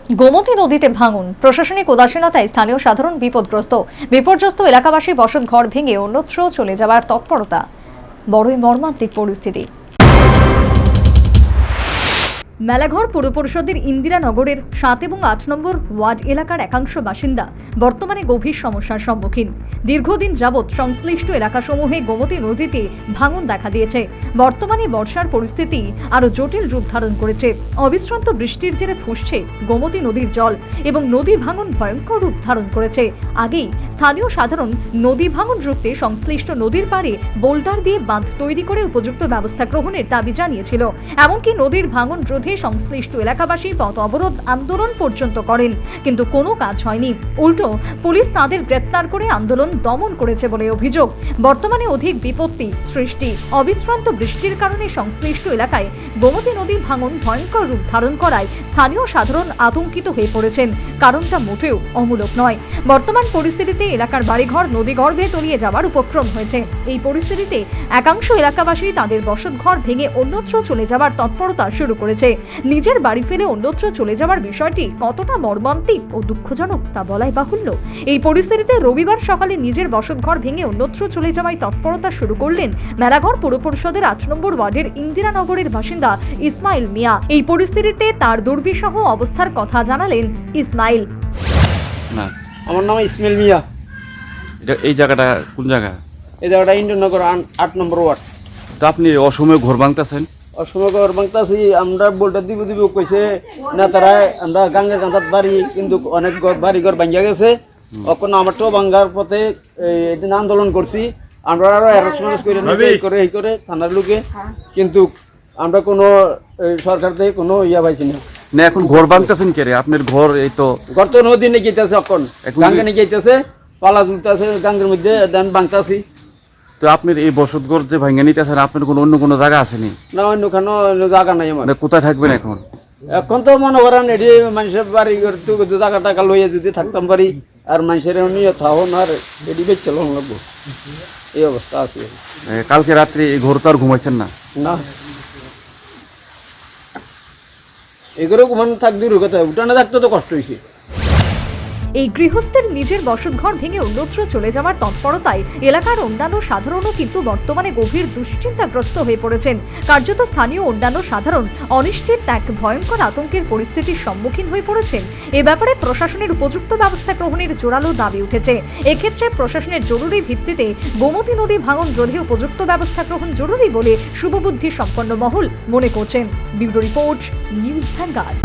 গোমতী নদীতে ভাঙন, প্রশাসনিক উদাসীনতায় স্থানীয় সাধারণ বিপর্যস্ত এলাকাবাসী বসত ঘর ভেঙে অন্যত্র চলে যাওয়ার তৎপরতা। বড়ই মর্মান্তিক পরিস্থিতি। মেলাঘর পৌর পরিষদের ইন্দিরানগরের 7 এবং 8 নম্বর ওয়ার্ড এলাকার একাংশ বাসিন্দা বর্তমানে গভীর সমস্যার সম্মুখীন। দীর্ঘদিন যাবৎ সংশ্লিষ্ট এলাকাসমূহে গোমতী নদীতে ভাঙন দেখা দিয়েছে। বর্তমানে বর্ষার পরিস্থিতি আরও জটিল রূপ ধারণ করেছে। অবিশ্রান্ত বৃষ্টির জেরে ফুঁসছে গোমতী নদীর জল এবং নদী ভাঙন ভয়ঙ্কর রূপ ধারণ করেছে। আগেই স্থানীয় সাধারণ নদী ভাঙন রুখতে সংশ্লিষ্ট নদীর পাড়ে বোল্ডার দিয়ে বাঁধ তৈরি করে উপযুক্ত ব্যবস্থা গ্রহণের দাবি জানিয়েছিল। এমনকি নদীর ভাঙন রোধে সংশ্লিষ্ট এলাকাবাসী পথ অবরোধ আন্দোলন পর্যন্ত করেন, কিন্তু কোনো কাজ হয়নি। উল্টো পুলিশ তাদের গ্রেপ্তার করে আন্দোলন দমন করেছে বলে অভিযোগ। বর্তমানে অধিক বিপত্তি সৃষ্টি। অবিশ্রান্ত বৃষ্টির কারণে সংশ্লিষ্ট এলাকায় গোমতী নদীর ভাঙন ভয়ঙ্কর রূপ ধারণ করায় স্থানীয় সাধারণ আতঙ্কিত হয়ে পড়েছেন। কারণটা মোটেও অমূলক নয়। বর্তমান পরিস্থিতিতে এলাকার বাড়িঘর নদীগর্ভে তলিয়ে যাওয়ার উপক্রম হয়েছে। এই পরিস্থিতিতে একাংশ এলাকাবাসী তাদের বসতঘর ভেঙে অন্যত্র চলে যাওয়ার তৎপরতা শুরু করেছে। নিজের বাড়ি ফেলে অন্যত্র চলে যাওয়ার বিষয়টি কতটা মর্মান্তিক ও দুঃখজনক তা বলাই বাহুল্য। এই পরিস্থিতিতে রবিবার সকালে নিজের বসতঘর ভেঙে অন্যত্র চলে যাওয়ায় তৎপরতা শুরু করলেন মেলাঘর পৌর পরিষদের 8 নম্বর ওয়ার্ডের ইন্দিরানগরের বাসিন্দা ইসমাইল মিয়া। এই পরিস্থিতিতে তার দুর্বিষহ অবস্থার কথা জানালেন ইসমাইল। না, আমার নাম ইসমাইল মিয়া। এই জায়গাটা কোন জায়গা? এই জায়গাটা ইন্দিরানগর 8 নম্বর ওয়ার্ড। তো আপনি অসময়ে ঘর ভাঙতেছেন? অসময় ঘর ভাঙতেছি, আমরা বলতে দিব কইছে না তারা আমরা গাঙ্গের কাঁথাত বাড়ি, কিন্তু অনেক বাড়ি ঘর ভাঙিয়া গেছে। এখন আমারটাও ভাঙ্গার পথে এদিন আন্দোলন করছি। আমরা আরো হ্যারাসমেন্ট করে এই করে থানার লোকে, কিন্তু আমরা কোনো সরকার থেকে কোনো পাইছি না। না, এখন ঘর ভাঙতেছেন কে রে? আপনার ঘর এই তো ঘর তো নদী নিয়ে গেতেছে, এখন গাঙ্গে নিয়ে গেতেছে, পালা তুলতেছে গাঙ্গের মধ্যে ভাঙতেছি। তো আপনার এই বসতঘর যে ভাঙে নিতেছেন, আপনার কোনো অন্য কোনো জায়গা আসেনি? না, অন্য কোনো জায়গা নাই আমার। কোথায় থাকবেন এখন? এখন তো মনে করেন এটি মানুষের বাড়ি টাকা টাকা লইয়া যদি থাকতাম পারি, আর মানুষের নিয়ে থাকুন আর এটি বেচ চলন লাগবো, এই অবস্থা আছে। কালকে রাত্রে এই ঘর তো আর ঘুমাইছেন না? না, এগুলো ঘুমানো থাক দূরের কথা, উঠানে থাকতে তো কষ্ট হয়েছে। এই গৃহস্থের নিজের বসতঘর ভেঙে অন্যত্র চলে যাওয়ার তৎপরতায় এলাকার অন্যান্য সাধারণও কিন্তু বর্তমানে গভীর দুশ্চিন্তাগ্রস্ত হয়ে পড়েছেন। কার্যত স্থানীয় অন্যান্য সাধারণ অনিশ্চিত এক ভয়ঙ্কর আতঙ্কের পরিস্থিতির সম্মুখীন হয়ে পড়েছেন। এ ব্যাপারে প্রশাসনের উপযুক্ত ব্যবস্থা গ্রহণের জোরালো দাবি উঠেছে। এক্ষেত্রে প্রশাসনের জরুরি ভিত্তিতে গোমতী নদী ভাঙন রোধে উপযুক্ত ব্যবস্থা গ্রহণ জরুরি বলে শুভবুদ্ধি সম্পন্ন মহল মনে করছেন। Bureau report, news vanguard.